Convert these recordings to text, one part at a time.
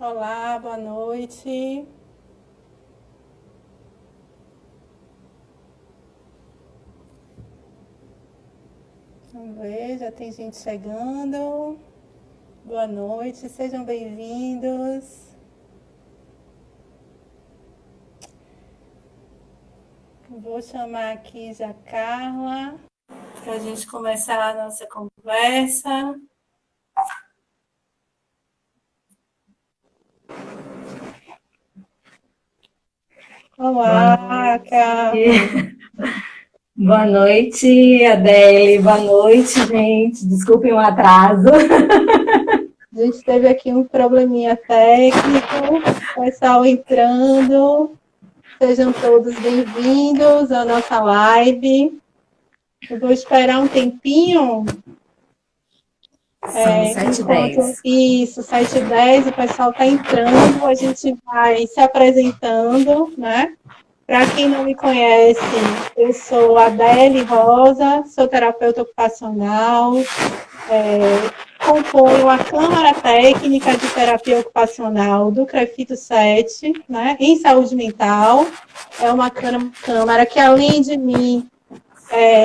Olá, boa noite. Vamos ver, já tem gente chegando. Boa noite, sejam bem-vindos. Vou chamar aqui já a Carla para a gente começar a nossa conversa. Olá, Carla. Boa noite, Adele. Boa noite, gente. Desculpem o atraso. A gente teve aqui um probleminha técnico, o pessoal entrando. Sejam todos bem-vindos à nossa live. Eu vou esperar um tempinho. São 7h10. Isso, 7h10, o pessoal está entrando, a gente vai se apresentando, né? Para quem não me conhece, eu sou Adele Rosa, sou terapeuta ocupacional, componho a Câmara Técnica de Terapia Ocupacional do CREFITO 7, né, em saúde mental. É uma câmara que, além de mim,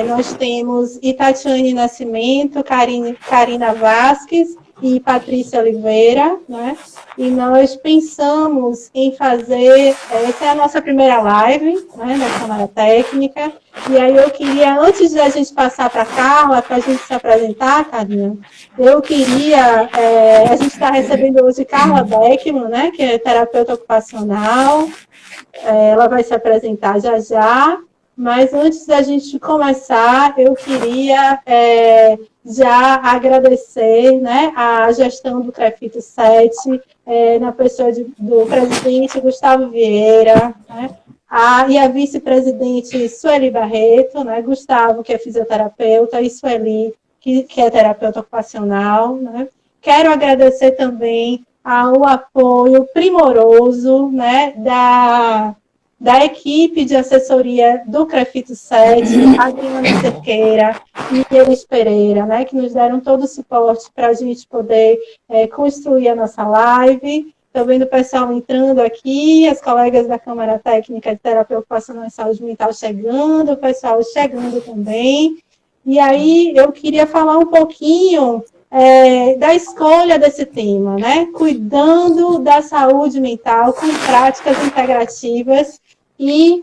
nós temos Itatiane Nascimento, Karina Vasques e Patrícia Oliveira, né? E nós pensamos em fazer, essa é a nossa primeira live, né, da Câmara Técnica, e aí eu queria, antes de a gente passar para a Carla, para a gente se apresentar, Karina, eu queria, a gente está recebendo hoje Carla Beckman, né, que é terapeuta ocupacional, ela vai se apresentar já já, mas antes da gente começar, eu queria já agradecer, né, a gestão do CREFITO 7, na pessoa do presidente Gustavo Vieira, né, e a vice-presidente Sueli Barreto, né, Gustavo, que é fisioterapeuta, e Sueli, que é terapeuta ocupacional. Né. Quero agradecer também ao apoio primoroso, né, da equipe de assessoria do CREFITO 7, Adriana Cerqueira e Elis Pereira, né, que nos deram todo o suporte para a gente poder construir a nossa live. Estou vendo o pessoal entrando aqui, as colegas da Câmara Técnica de Terapia Ocupacional e Saúde Mental chegando, o pessoal chegando também. E aí eu queria falar um pouquinho da escolha desse tema, né? Cuidando da saúde mental com práticas integrativas e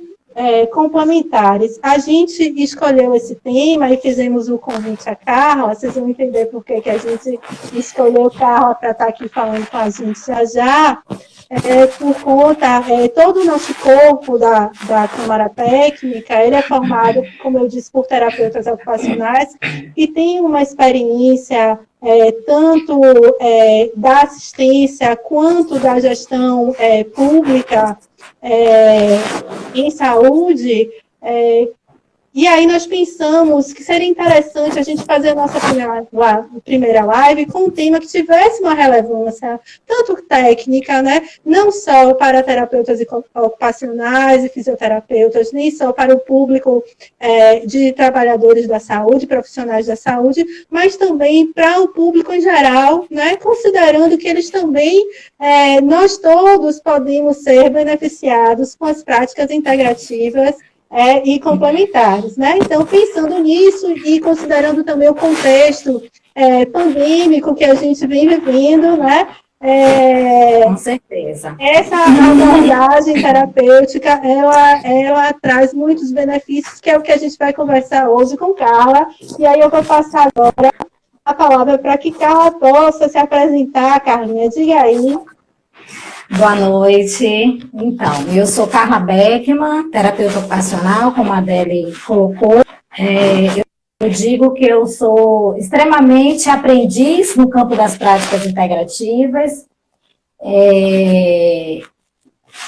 complementares. A gente escolheu esse tema e fizemos o convite à Carla, vocês vão entender por que a gente escolheu Carla para estar aqui falando com a gente já já, por conta, todo o nosso corpo da Câmara Técnica, ele é formado, como eu disse, por terapeutas ocupacionais e tem uma experiência tanto da assistência quanto da gestão pública em saúde, e aí nós pensamos que seria interessante a gente fazer a nossa primeira live com um tema que tivesse uma relevância, tanto técnica, né, não só para terapeutas ocupacionais e fisioterapeutas, nem só para o público de trabalhadores da saúde, profissionais da saúde, mas também para o público em geral, né, considerando que eles também, nós todos podemos ser beneficiados com as práticas integrativas e complementares, né? Então, pensando nisso e considerando também o contexto pandêmico que a gente vem vivendo, né? Com certeza. Essa abordagem terapêutica, ela traz muitos benefícios, que é o que a gente vai conversar hoje com Carla, e aí eu vou passar agora a palavra para que Carla possa se apresentar. Carlinha, diga aí. Boa noite. Então, eu sou Carla Beckman, terapeuta ocupacional, como a Adele colocou. Eu digo que eu sou extremamente aprendiz no campo das práticas integrativas.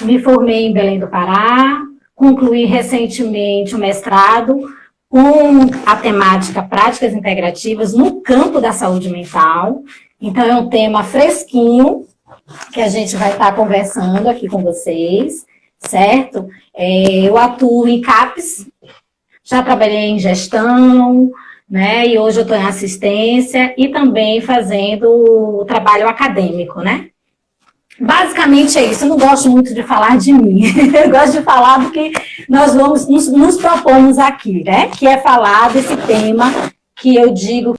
Me formei em Belém do Pará, concluí recentemente o mestrado com a temática práticas integrativas no campo da saúde mental. Então, é um tema fresquinho, que a gente vai estar conversando aqui com vocês, certo? Eu atuo em CAPES, já trabalhei em gestão, né? E hoje eu estou em assistência e também fazendo o trabalho acadêmico, né? Basicamente é isso. Eu não gosto muito de falar de mim. Eu gosto de falar do que nós vamos nos propomos aqui, né? Que é falar desse tema que eu digo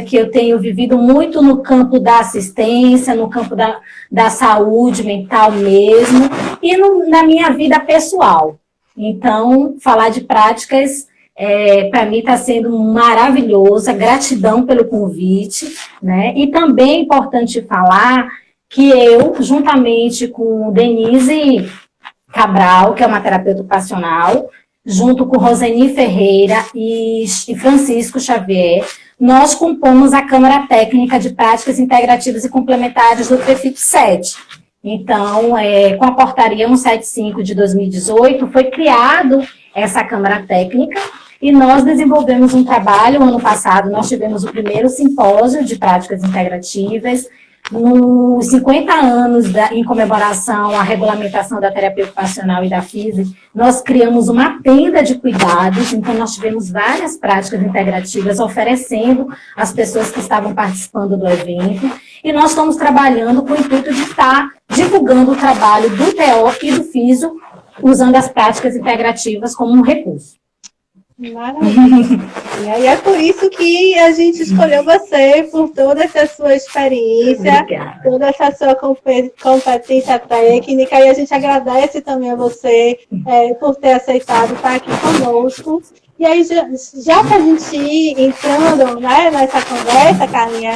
que eu tenho vivido muito no campo da assistência, no campo da saúde mental mesmo, e na minha vida pessoal. Então, falar de práticas, para mim está sendo maravilhosa, gratidão pelo convite, né? E também é importante falar que eu, juntamente com Denise Cabral, que é uma terapeuta ocupacional, junto com Roseni Ferreira e Francisco Xavier, nós compomos a Câmara Técnica de Práticas Integrativas e Complementares do CREFIT 7. Então, com a portaria 175 de 2018, foi criado essa Câmara Técnica e nós desenvolvemos um trabalho. Ano passado, nós tivemos o primeiro simpósio de práticas integrativas. Nos 50 anos em comemoração à regulamentação da terapia ocupacional e da FISE, nós criamos uma tenda de cuidados, então nós tivemos várias práticas integrativas oferecendo às pessoas que estavam participando do evento, e nós estamos trabalhando com o intuito de estar divulgando o trabalho do TO e do FISO, usando as práticas integrativas como um recurso. Maravilha. E é por isso que a gente escolheu você, por toda essa sua experiência, Obrigada. Toda essa sua competência técnica, e a gente agradece também a você por ter aceitado estar aqui conosco. E aí, já para a gente ir entrando, né, nessa conversa, Carlinha,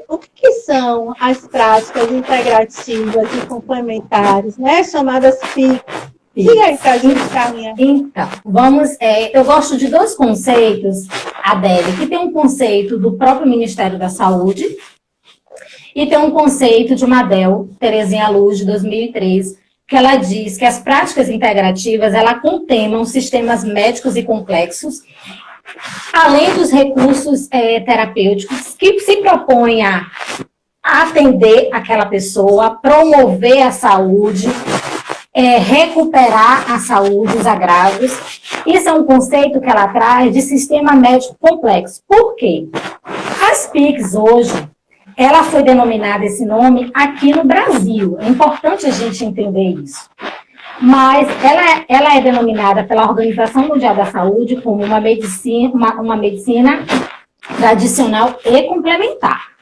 o que são as práticas integrativas e complementares, né, chamadas PIC? Diga aí pra gente, Carlinha. Então, eu gosto de dois conceitos, Adélia, que tem um conceito do próprio Ministério da Saúde e tem um conceito de Madel, Terezinha Luz, de 2003, que ela diz que as práticas integrativas, ela contemam sistemas médicos e complexos, além dos recursos terapêuticos, que se propõem a atender aquela pessoa, promover a saúde, recuperar a saúde, os agravos. Isso é um conceito que ela traz de sistema médico complexo. Por quê? As PICs hoje, ela foi denominada esse nome aqui no Brasil. É importante a gente entender isso. Mas ela é denominada pela Organização Mundial da Saúde como uma medicina tradicional e complementar.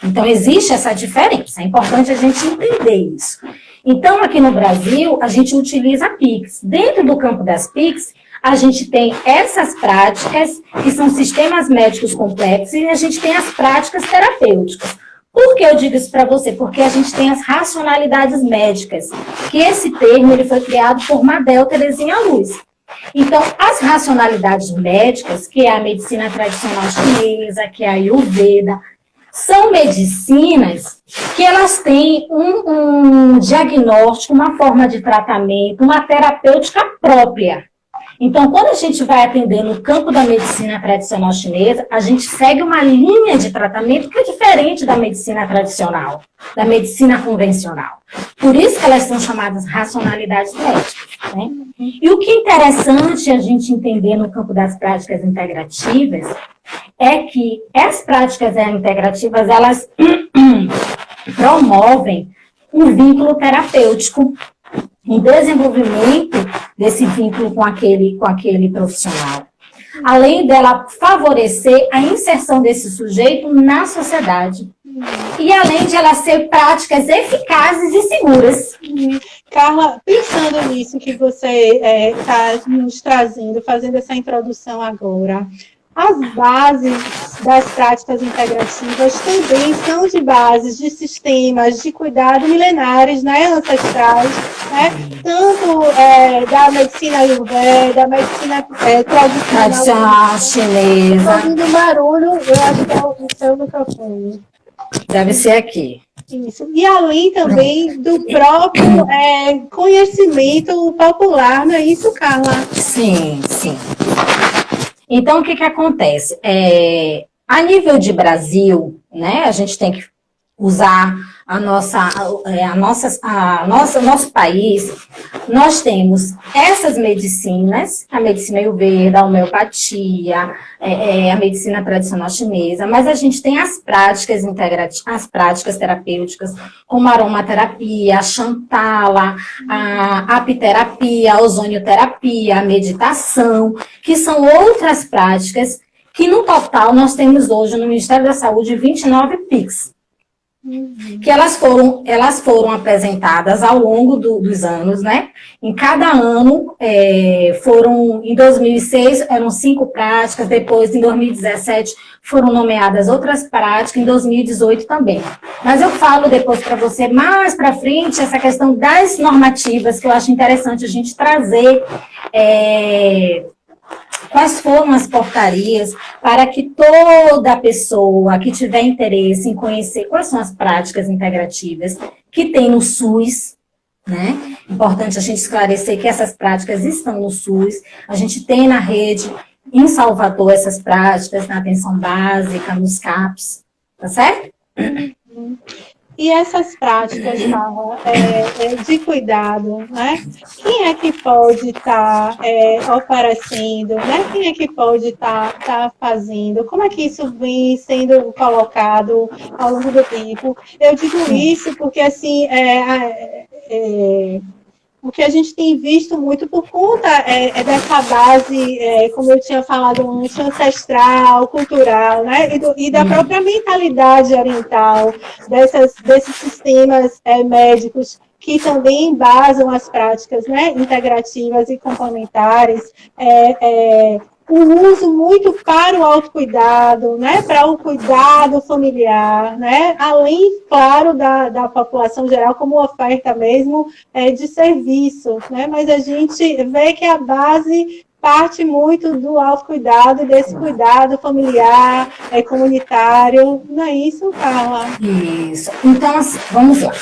Então, existe essa diferença. É importante a gente entender isso. Então, aqui no Brasil, a gente utiliza PICs. Dentro do campo das PICs, a gente tem essas práticas, que são sistemas médicos complexos, e a gente tem as práticas terapêuticas. Por que eu digo isso para você? Porque a gente tem as racionalidades médicas, que esse termo ele foi criado por Madel Terezinha Luz. Então, as racionalidades médicas, que é a medicina tradicional chinesa, que é a Ayurveda, são medicinas que elas têm um diagnóstico, uma forma de tratamento, uma terapêutica própria. Então, quando a gente vai atender no campo da medicina tradicional chinesa, a gente segue uma linha de tratamento que é diferente da medicina tradicional, da medicina convencional. Por isso que elas são chamadas racionalidades médicas, né? E o que é interessante a gente entender no campo das práticas integrativas é que as práticas integrativas, elas promovem um vínculo terapêutico, um desenvolvimento desse vínculo com aquele profissional. Além dela favorecer a inserção desse sujeito na sociedade. E além de ela ser práticas eficazes e seguras. Carla, pensando nisso que você está nos trazendo, fazendo essa introdução agora, as bases das práticas integrativas também são de bases de sistemas de cuidado milenares, né, ancestrais, né, tanto da medicina ayurveda, da medicina tradicional chinesa. Estou ouvindo barulho, eu acho que é o seu microfone. Deve ser aqui. Isso. E além também do próprio conhecimento popular, não é isso, Carla? Sim, sim. Então, o que acontece? A nível de Brasil, né, a gente tem que usar nosso país, nós temos essas medicinas, a medicina ayurveda, a homeopatia, a medicina tradicional chinesa, mas a gente tem as práticas integrativas, as práticas terapêuticas, como a aromaterapia, a Shantala, a apiterapia, a ozonioterapia, a meditação, que são outras práticas que no total nós temos hoje no Ministério da Saúde 29 PICs. Que elas foram apresentadas ao longo dos anos, né? Em cada ano, em 2006 eram 5 práticas, depois em 2017 foram nomeadas outras práticas, em 2018 também. Mas eu falo depois para você, mais para frente, essa questão das normativas, que eu acho interessante a gente trazer, quais foram as portarias para que toda pessoa que tiver interesse em conhecer quais são as práticas integrativas que tem no SUS, né? Importante a gente esclarecer que essas práticas estão no SUS, a gente tem na rede, em Salvador, essas práticas, na atenção básica, nos CAPs, tá certo? E essas práticas, Carla, de cuidado, né? Quem é que pode estar oferecendo, né? Quem é que pode estar fazendo? Como é que isso vem sendo colocado ao longo do tempo? Eu digo isso porque, assim, o que a gente tem visto muito por conta dessa base, como eu tinha falado antes, ancestral, cultural, né? E da própria mentalidade oriental, desses sistemas médicos que também embasam as práticas, né, integrativas e complementares, o uso muito para o autocuidado, né, para o cuidado familiar, né, além, claro, da população geral como oferta mesmo de serviço, né, mas a gente vê que a base parte muito do autocuidado, desse cuidado familiar, comunitário, não é isso, Carla? Isso. Então, assim, vamos lá.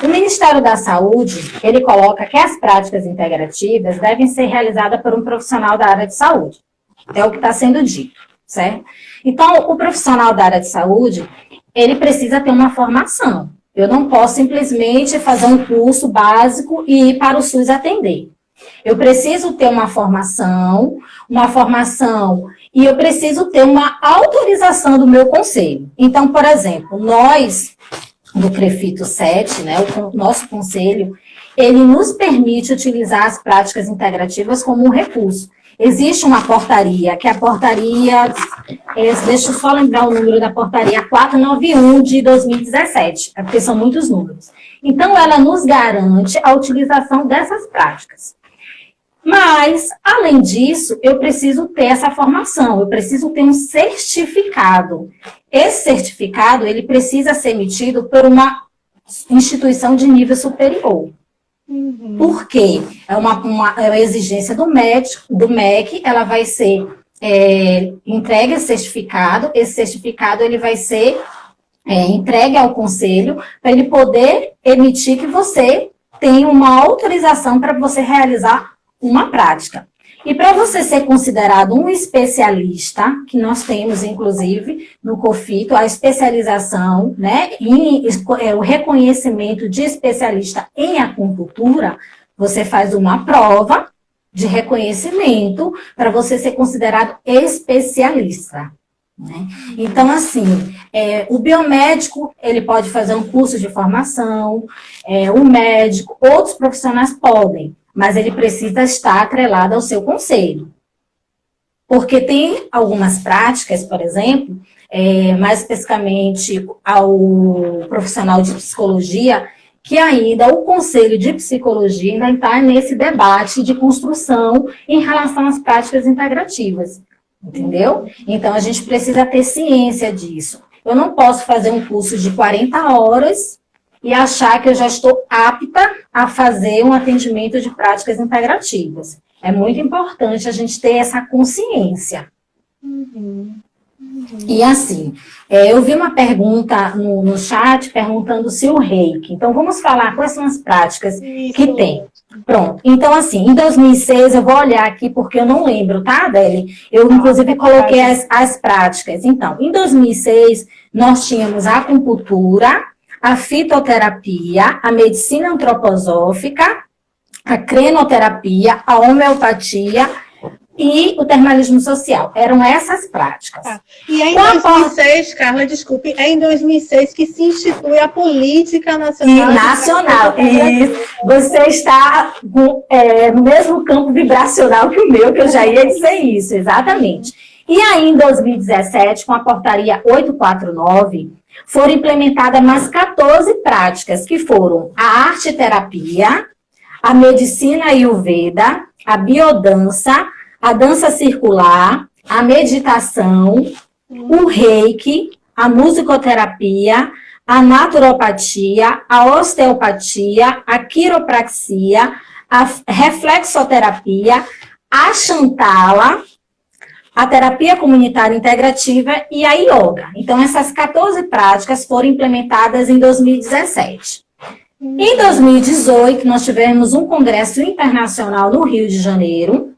O Ministério da Saúde, ele coloca que as práticas integrativas devem ser realizadas por um profissional da área de saúde. É o que está sendo dito, certo? Então, o profissional da área de saúde, ele precisa ter uma formação. Eu não posso simplesmente fazer um curso básico e ir para o SUS atender. Eu preciso ter uma formação, e eu preciso ter uma autorização do meu conselho. Então, por exemplo, nós, do CREFITO 7, né, o nosso conselho, ele nos permite utilizar as práticas integrativas como um recurso. Existe uma portaria, que é a portaria, deixa eu só lembrar o número da portaria, 491 de 2017, porque são muitos números. Então, ela nos garante a utilização dessas práticas. Mas, além disso, eu preciso ter essa formação, eu preciso ter um certificado. Esse certificado, ele precisa ser emitido por uma instituição de nível superior. Por quê? É uma exigência do MEC, ela vai ser entregue esse certificado ele vai ser entregue ao conselho, para ele poder emitir que você tem uma autorização para você realizar uma prática. E para você ser considerado um especialista, que nós temos, inclusive, no COFITO, a especialização, né, o reconhecimento de especialista em acupuntura, você faz uma prova de reconhecimento para você ser considerado especialista. Né? Então, assim, o biomédico, ele pode fazer um curso de formação, o médico, outros profissionais podem, mas ele precisa estar atrelado ao seu conselho. Porque tem algumas práticas, por exemplo, mais especificamente ao profissional de psicologia, que ainda o conselho de psicologia ainda está nesse debate de construção em relação às práticas integrativas, entendeu? Então, a gente precisa ter ciência disso. Eu não posso fazer um curso de 40 horas e achar que eu já estou apta a fazer um atendimento de práticas integrativas. É muito importante a gente ter essa consciência. E assim, eu vi uma pergunta no chat perguntando se o reiki. Então, vamos falar quais são as práticas que tem. Pronto. Então, assim, em 2006, eu vou olhar aqui porque eu não lembro, tá, Adele? Eu, inclusive, coloquei as práticas. Então, em 2006, nós tínhamos a acupuntura, a fitoterapia, a medicina antroposófica, a crenoterapia, a homeopatia e o termalismo social. Eram essas práticas. E é em 2006, Carla, desculpe, é em 2006 que se institui a Política Nacional. Nacional. E você está no mesmo campo vibracional que o meu, que eu já ia dizer isso, exatamente. E aí, em 2017, com a portaria 849, foram implementadas mais 14 práticas, que foram a arte-terapia, a medicina ayurveda, a biodança, a dança circular, a meditação, o reiki, a musicoterapia, a naturopatia, a osteopatia, a quiropraxia, a reflexoterapia, a Shantala, a terapia comunitária integrativa e a yoga. Então, essas 14 práticas foram implementadas em 2017. Em 2018, nós tivemos um congresso internacional no Rio de Janeiro,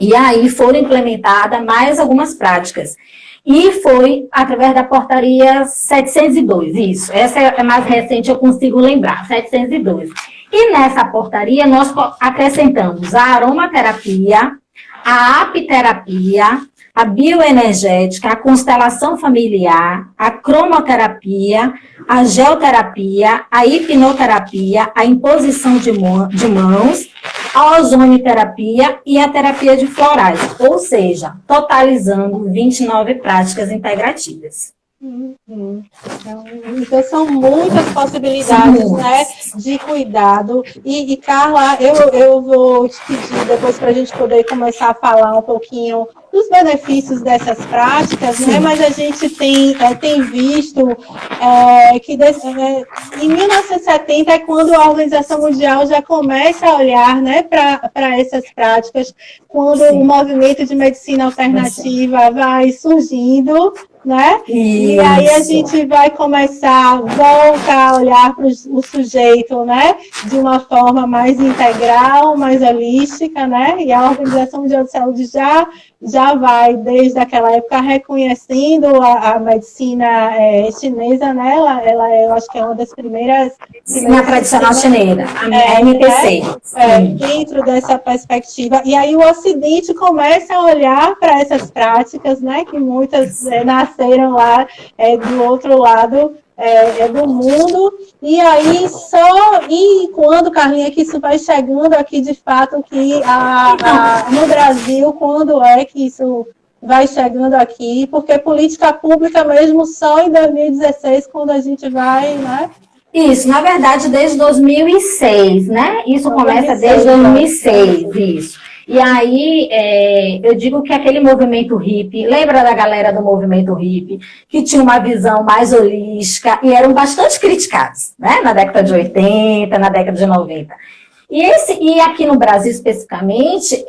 e aí foram implementadas mais algumas práticas. E foi através da portaria 702, isso. Essa é mais recente, eu consigo lembrar, 702. E nessa portaria, nós acrescentamos a aromaterapia, a apiterapia, a bioenergética, a constelação familiar, a cromoterapia, a geoterapia, a hipnoterapia, a imposição de mãos, a ozonioterapia e a terapia de florais, ou seja, totalizando 29 práticas integrativas. Então, são muitas possibilidades, né, de cuidado. E Carla, eu vou te pedir depois para a gente poder começar a falar um pouquinho dos benefícios dessas práticas, né? Mas a gente tem visto que em 1970 é quando a Organização Mundial já começa a olhar, né, para essas práticas, quando o movimento de medicina alternativa vai surgindo, né? E aí a gente vai começar, voltar a olhar para o sujeito, né, de uma forma mais integral, mais holística, né? E a Organização Mundial de Saúde já vai, desde aquela época, reconhecendo a medicina chinesa, né? Ela eu acho que é uma das primeiras... Medicina tradicional chinesa, a MPC. Dentro dessa perspectiva. E aí o Ocidente começa a olhar para essas práticas, né? Que muitas nasceram lá do outro lado do mundo, e aí e quando, Carlinha, que isso vai chegando aqui de fato, que no Brasil, quando é que isso vai chegando aqui, porque política pública mesmo só em 2016, quando a gente vai, né? Isso, na verdade, desde 2006, né? Isso começa desde 2006, isso. E aí, eu digo que aquele movimento hippie, lembra da galera do movimento hippie, que tinha uma visão mais holística e eram bastante criticados, né? Na década de 80, na década de 90. E aqui no Brasil, especificamente,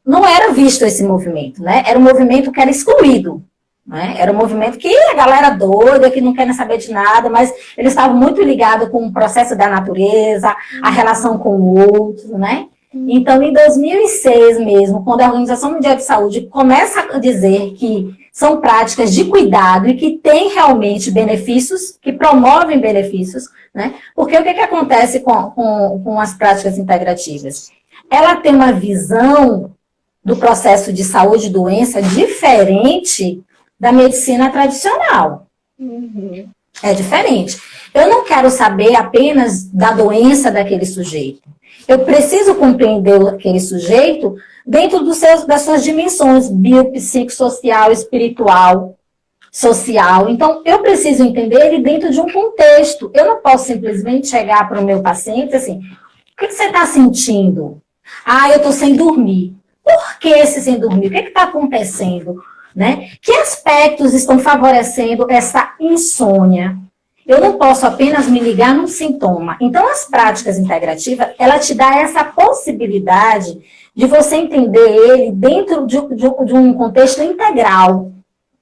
não era visto esse movimento, né? Era um movimento que era excluído. Né? Era um movimento que a galera doida, que não quer saber de nada, mas eles estavam muito ligados com o processo da natureza, a relação com o outro, né? Então, em 2006 mesmo, quando a Organização Mundial de Saúde começa a dizer que são práticas de cuidado e que têm realmente benefícios, que promovem benefícios, né? Porque o que acontece com as práticas integrativas? Ela tem uma visão do processo de saúde e doença diferente da medicina tradicional. É diferente. Eu não quero saber apenas da doença daquele sujeito. Eu preciso compreender aquele sujeito dentro das suas dimensões biopsicossocial, espiritual, social. Então, eu preciso entender ele dentro de um contexto. Eu não posso simplesmente chegar para o meu paciente assim, o que você está sentindo? Ah, eu estou sem dormir. Por que esse sem dormir? O que está acontecendo? Né? Que aspectos estão favorecendo essa insônia? Eu não posso apenas me ligar num sintoma. Então, as práticas integrativas, ela te dá essa possibilidade de você entender ele dentro de um contexto integral,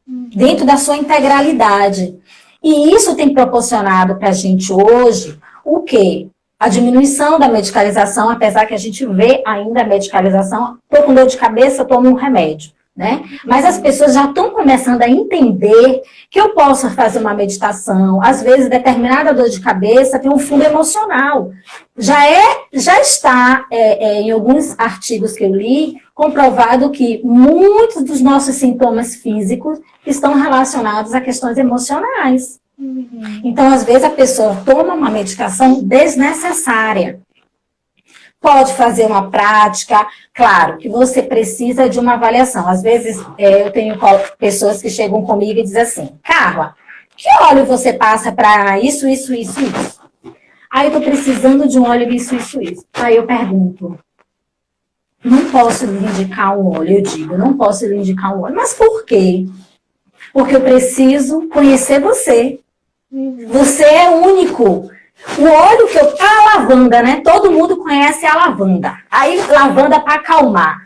dentro da sua integralidade. E isso tem proporcionado para a gente hoje o quê? A diminuição da medicalização, apesar que a gente vê ainda a medicalização, estou com dor de cabeça, tomo um remédio. né? Mas as pessoas já estão começando a entender que eu posso fazer uma meditação. Às vezes, determinada dor de cabeça tem um fundo emocional. Já está, em alguns artigos que eu li, comprovado que muitos dos nossos sintomas físicos estão relacionados a questões emocionais. Então, às vezes, a pessoa toma uma medicação desnecessária. Pode fazer uma prática, claro, que você precisa de uma avaliação. Às vezes, eu tenho pessoas que chegam comigo e dizem assim, Carla, que óleo você passa para isso, isso, isso, isso? Aí eu estou precisando de um óleo isso, isso, isso. Aí eu pergunto, não posso lhe indicar um óleo, eu digo, não posso lhe indicar um óleo. Mas por quê? Porque eu preciso conhecer você. Você é único. O óleo que a lavanda, né? Todo mundo conhece a lavanda. Aí, lavanda para acalmar.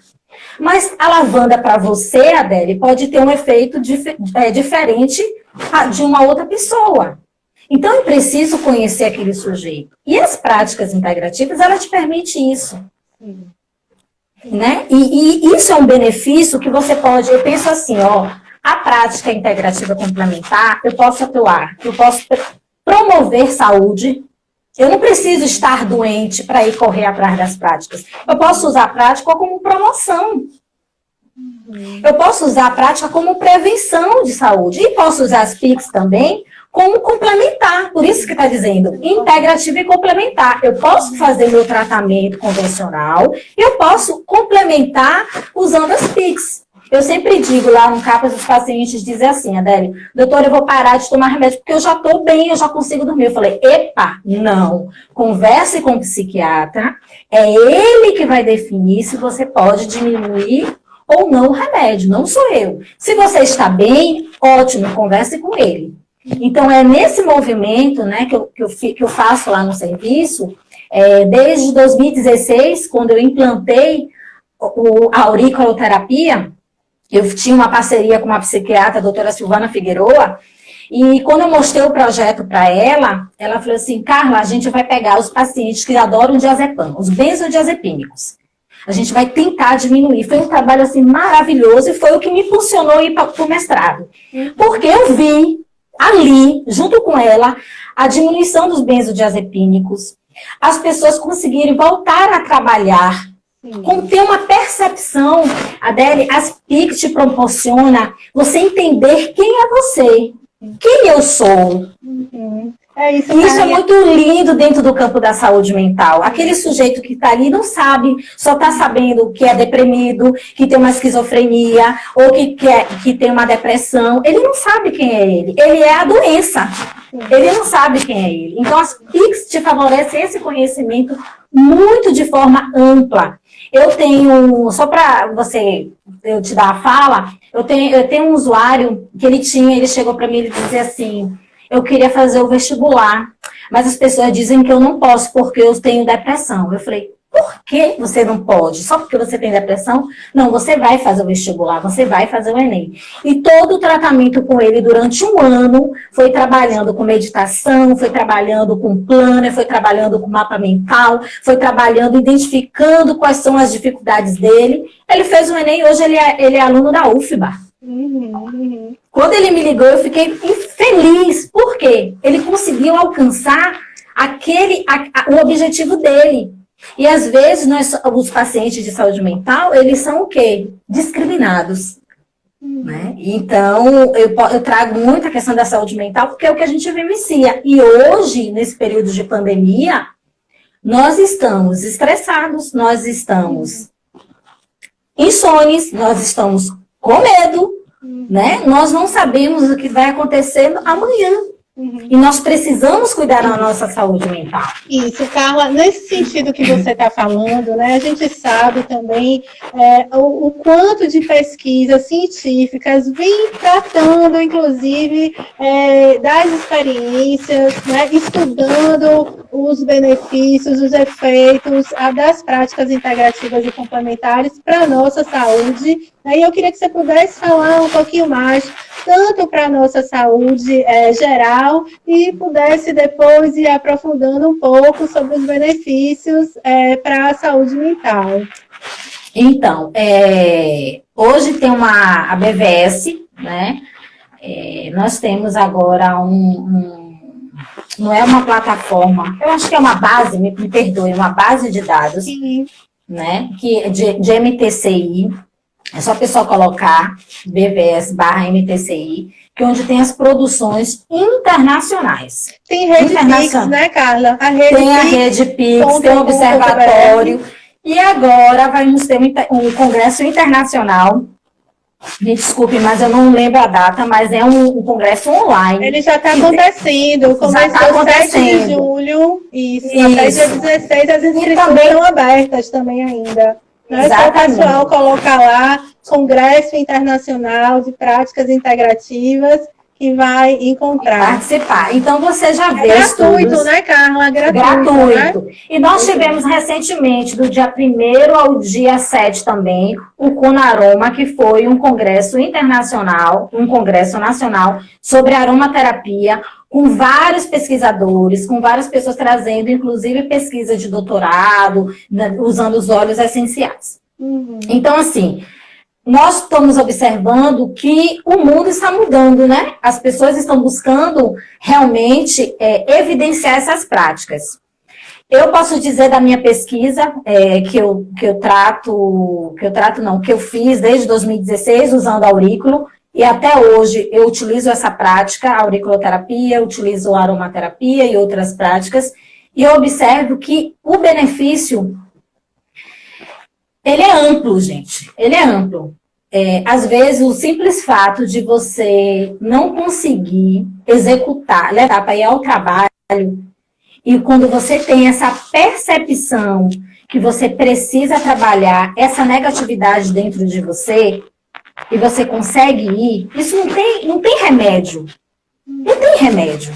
Mas a lavanda para você, Adele, pode ter um efeito diferente de uma outra pessoa. Então, eu preciso conhecer aquele sujeito. E as práticas integrativas, elas te permitem isso. Né? E isso é um benefício que você pode, eu penso assim, ó, a prática integrativa complementar, eu posso atuar, eu posso promover saúde. Eu não preciso estar doente para ir correr atrás das práticas. Eu posso usar a prática como promoção. Eu posso usar a prática como prevenção de saúde. E posso usar as PICs também como complementar. Por isso que está dizendo integrativa e complementar. Eu posso fazer meu tratamento convencional e eu posso complementar usando as PICs. Eu sempre digo lá no CAPAS, os pacientes dizem assim, Adele, doutora, eu vou parar de tomar remédio porque eu já estou bem, eu já consigo dormir. Eu falei, epa, não. Converse com o psiquiatra, é ele que vai definir se você pode diminuir ou não o remédio, não sou eu. Se você está bem, ótimo, converse com ele. Então, é nesse movimento, né, que eu faço lá no serviço, desde 2016, quando eu implantei a auriculoterapia, eu tinha uma parceria com uma psiquiatra, a doutora Silvana Figueroa, e quando eu mostrei o projeto para ela, ela falou assim, Carla, a gente vai pegar os pacientes que adoram diazepam, os benzodiazepínicos. A gente vai tentar diminuir. Foi um trabalho assim maravilhoso e foi o que me impulsionou a ir para o mestrado. Porque eu vi ali, junto com ela, a diminuição dos benzodiazepínicos, as pessoas conseguirem voltar a trabalhar, com ter uma percepção, Adele, as PIC te proporciona você entender quem é você, quem eu sou. Isso é muito lindo dentro do campo da saúde mental. Aquele sujeito que está ali não sabe, só está sabendo que é deprimido, que tem uma esquizofrenia, ou que tem uma depressão. Ele não sabe quem é ele. Ele é a doença. Ele não sabe quem é ele. Então, as PICs te favorecem esse conhecimento muito de forma ampla. Eu tenho, só para eu te dar a fala, eu tenho um usuário que ele chegou para mim e dizia assim, eu queria fazer o vestibular, mas as pessoas dizem que eu não posso porque eu tenho depressão. Eu falei, por que você não pode? Só porque você tem depressão? Não, você vai fazer o vestibular, você vai fazer o Enem. E todo o tratamento com ele durante um ano foi trabalhando com meditação, foi trabalhando com planner, foi trabalhando com mapa mental, foi trabalhando, identificando quais são as dificuldades dele. Ele fez o Enem e hoje ele é aluno da UFBA. Quando ele me ligou, eu fiquei feliz. Por quê? Ele conseguiu alcançar o objetivo dele. E às vezes, os pacientes de saúde mental, eles são o quê? Discriminados. Né? Então, eu trago muito a questão da saúde mental, porque é o que a gente vivencia. E hoje, nesse período de pandemia, nós estamos estressados, nós estamos insones, nós estamos com medo, né? Nós não sabemos o que vai acontecer amanhã. E nós precisamos cuidar da nossa saúde mental. Isso, Carla, nesse sentido que você está falando, né, a gente sabe também o quanto de pesquisas científicas vem tratando, inclusive, das experiências, né, estudando os benefícios, os efeitos das práticas integrativas e complementares para a nossa saúde. E eu queria que você pudesse falar um pouquinho mais, tanto para a nossa saúde geral, e pudesse depois ir aprofundando um pouco sobre os benefícios para a saúde mental. Então, hoje tem a BVS, né? Nós temos agora não é uma plataforma, eu acho que é uma base, me perdoe, uma base de dados, Sim. né? De MTCI, é só o pessoal colocar BVS/MTCI, que é onde tem as produções internacionais. Tem rede Pix, né, Carla? Tem a rede Pix, tem o observatório. E agora vamos ter um congresso internacional. Me desculpe, mas eu não lembro a data, mas é um congresso online. Ele já está acontecendo. Começou 7 de julho. Isso. Até dia 16, as inscrições estão abertas também ainda. Não é só o pessoal colocar lá Congresso Internacional de Práticas Integrativas que vai encontrar. Participar. Então, você já vê gratuito, né, Carla? Gratuito. Né? E nós tivemos recentemente, do dia 1º ao dia 7 também, o CONAROMA, que foi um congresso internacional, um congresso nacional sobre aromaterapia, com vários pesquisadores, com várias pessoas trazendo, inclusive, pesquisa de doutorado, usando os óleos essenciais. Então, assim, nós estamos observando que o mundo está mudando, né? As pessoas estão buscando realmente evidenciar essas práticas. Eu posso dizer da minha pesquisa, que eu fiz desde 2016 usando aurículo, e até hoje eu utilizo essa prática, a auriculoterapia, utilizo a aromaterapia e outras práticas, e eu observo que o benefício, ele é amplo, gente, ele é amplo. Às vezes, o simples fato de você não conseguir executar, levar para ir ao trabalho, e quando você tem essa percepção que você precisa trabalhar essa negatividade dentro de você, e você consegue ir, isso não tem remédio. Não tem remédio,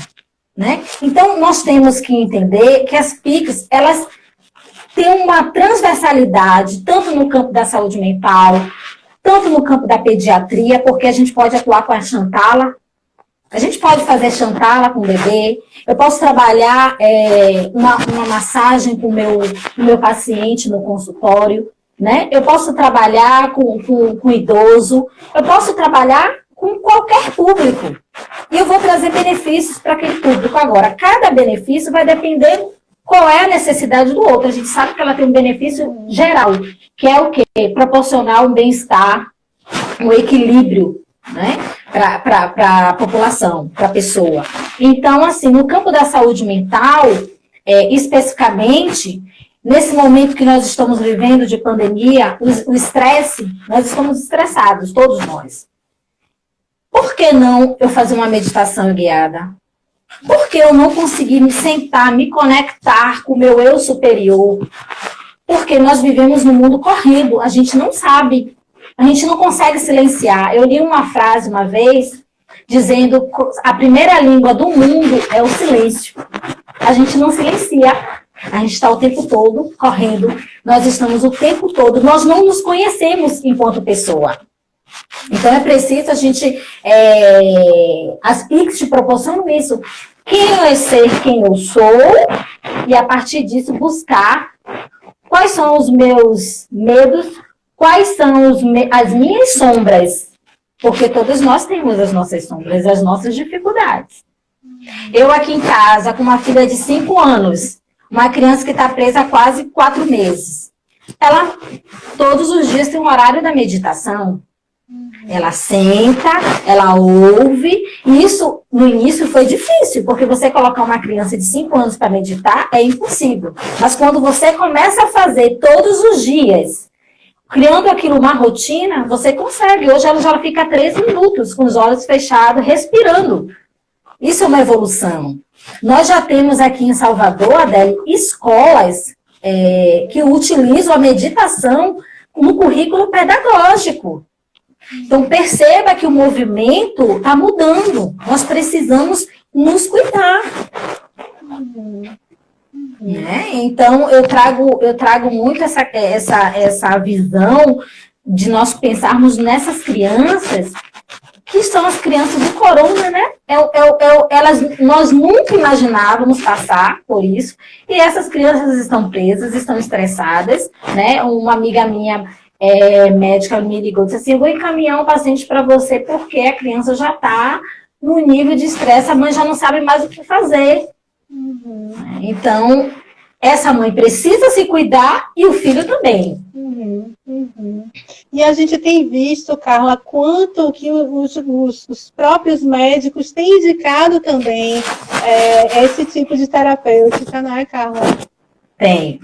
né? Então, nós temos que entender que as PICs, elas têm uma transversalidade, tanto no campo da saúde mental, tanto no campo da pediatria, porque a gente pode atuar com a Xantala, a gente pode fazer Xantala com o bebê, eu posso trabalhar uma massagem com o meu paciente no consultório, né? Eu posso trabalhar com idoso, eu posso trabalhar com qualquer público, e eu vou trazer benefícios para aquele público. Agora, cada benefício vai depender qual é a necessidade do outro. A gente sabe que ela tem um benefício geral, que é o quê? Proporcionar um bem-estar, um equilíbrio, né? Para a população, para a pessoa. Então, assim, no campo da saúde mental, especificamente, nesse momento que nós estamos vivendo de pandemia, o estresse, nós estamos estressados, todos nós. Por que não eu fazer uma meditação guiada? Por que eu não consegui me sentar, me conectar com o meu eu superior? Porque nós vivemos num mundo correndo, a gente não sabe, a gente não consegue silenciar. Eu li uma frase uma vez, dizendo que a primeira língua do mundo é o silêncio. A gente não silencia, a gente está o tempo todo correndo, nós estamos o tempo todo, nós não nos conhecemos enquanto pessoa. Então é preciso a gente, as PICs te proporcionam isso, quem eu ser, quem eu sou, e a partir disso buscar quais são os meus medos, quais são as minhas sombras, porque todos nós temos as nossas sombras, as nossas dificuldades. Eu aqui em casa, com uma filha de 5 anos, uma criança que está presa há quase 4 meses, ela todos os dias tem um horário da meditação. Ela senta, ela ouve, e isso no início foi difícil, porque você colocar uma criança de 5 anos para meditar é impossível. Mas quando você começa a fazer todos os dias, criando aquilo uma rotina, você consegue. Hoje ela já fica 13 minutos com os olhos fechados, respirando. Isso é uma evolução. Nós já temos aqui em Salvador, Adele, escolas que utilizam a meditação no currículo pedagógico. Então, perceba que o movimento está mudando. Nós precisamos nos cuidar. Né? Então, eu trago muito essa visão de nós pensarmos nessas crianças, que são as crianças do corona, né? Nós nunca imaginávamos passar por isso, e essas crianças estão presas, estão estressadas, né? Uma amiga minha médica me ligou e disse assim, eu vou encaminhar um paciente para você porque a criança já está no nível de estresse, a mãe já não sabe mais o que fazer. Uhum. Então, essa mãe precisa se cuidar e o filho também. Uhum, uhum. E a gente tem visto, Carla, quanto que os próprios médicos têm indicado também esse tipo de terapêutica, não é, Carla? Tem.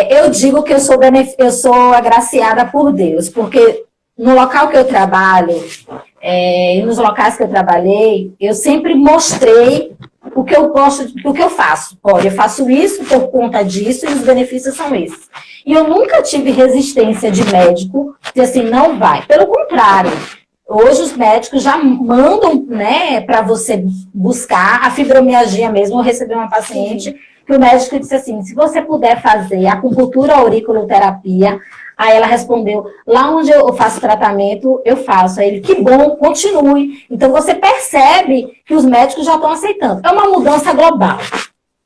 Eu digo que eu sou agraciada por Deus, porque no local que eu trabalho, e nos locais que eu trabalhei, eu sempre mostrei o que eu gosto, o que eu faço. Olha, eu faço isso por conta disso e os benefícios são esses. E eu nunca tive resistência de médico dizer assim, não vai. Pelo contrário, hoje os médicos já mandam, né, para você buscar a fibromialgia mesmo. Eu recebi uma paciente que o médico disse assim, se você puder fazer acupuntura auriculoterapia. Aí ela respondeu, lá onde eu faço tratamento, eu faço. Aí ele, que bom, continue. Então você percebe que os médicos já estão aceitando. É uma mudança global,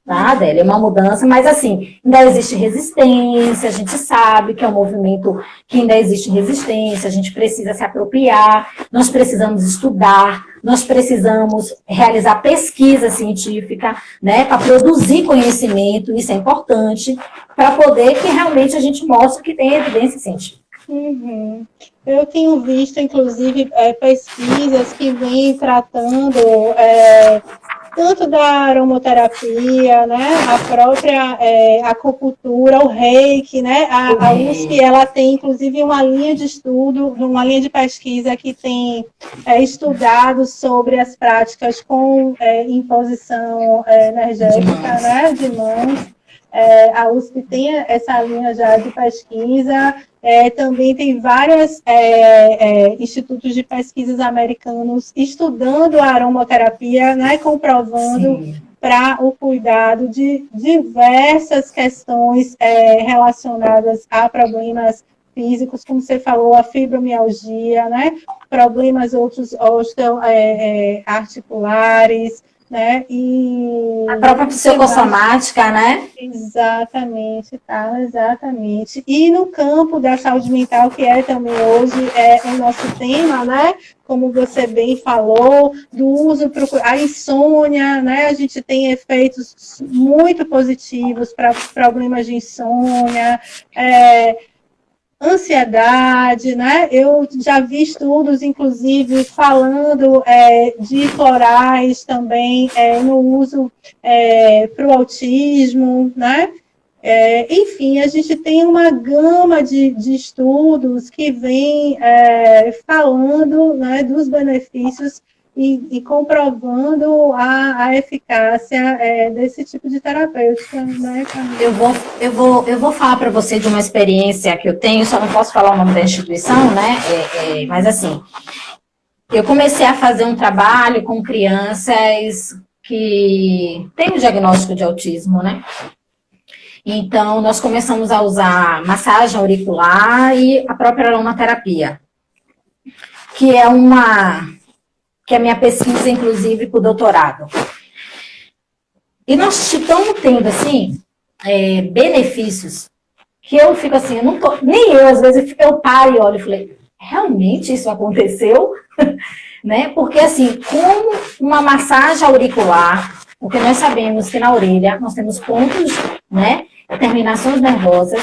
tá, Adélia? É uma mudança, mas assim, ainda existe resistência, a gente sabe que é um movimento que ainda existe resistência, a gente precisa se apropriar, nós precisamos estudar, nós precisamos realizar pesquisa científica, né, para produzir conhecimento, isso é importante, para poder que realmente a gente mostre que tem evidência científica. Uhum. Eu tenho visto, inclusive, pesquisas que vêm tratando tanto da aromoterapia, né, a própria acupuntura, o reiki, né, a USP, ela tem, inclusive, uma linha de estudo, uma linha de pesquisa que tem estudado sobre as práticas com imposição energética, né, de mãos. A USP tem essa linha já de pesquisa, também tem vários institutos de pesquisas americanos estudando a aromaterapia, né, comprovando para o cuidado de diversas questões relacionadas a problemas físicos, como você falou, a fibromialgia, né, problemas outros articulares, né? E a própria psicossomática, né? Exatamente, tá, exatamente. E no campo da saúde mental, que também hoje o nosso tema, né? Como você bem falou, do uso, a insônia, né? A gente tem efeitos muito positivos para problemas de insônia, ansiedade, né? Eu já vi estudos, inclusive, falando de florais também no uso para o autismo, né? Enfim, a gente tem uma gama de estudos que vem falando, né, dos benefícios e comprovando a eficácia desse tipo de terapêutica, né, Camila? Eu vou falar para você de uma experiência que eu tenho, só não posso falar o nome da instituição, né? Mas assim, eu comecei a fazer um trabalho com crianças que têm o diagnóstico de autismo, né? Então, nós começamos a usar massagem auricular e a própria aromaterapia, que é a minha pesquisa, inclusive, para o doutorado. E nós estamos tendo, assim, benefícios que eu fico assim, nem eu, às vezes, eu paro e olho e falei, realmente isso aconteceu? Né? Porque, assim, com uma massagem auricular, porque nós sabemos que na orelha nós temos pontos, né, terminações nervosas,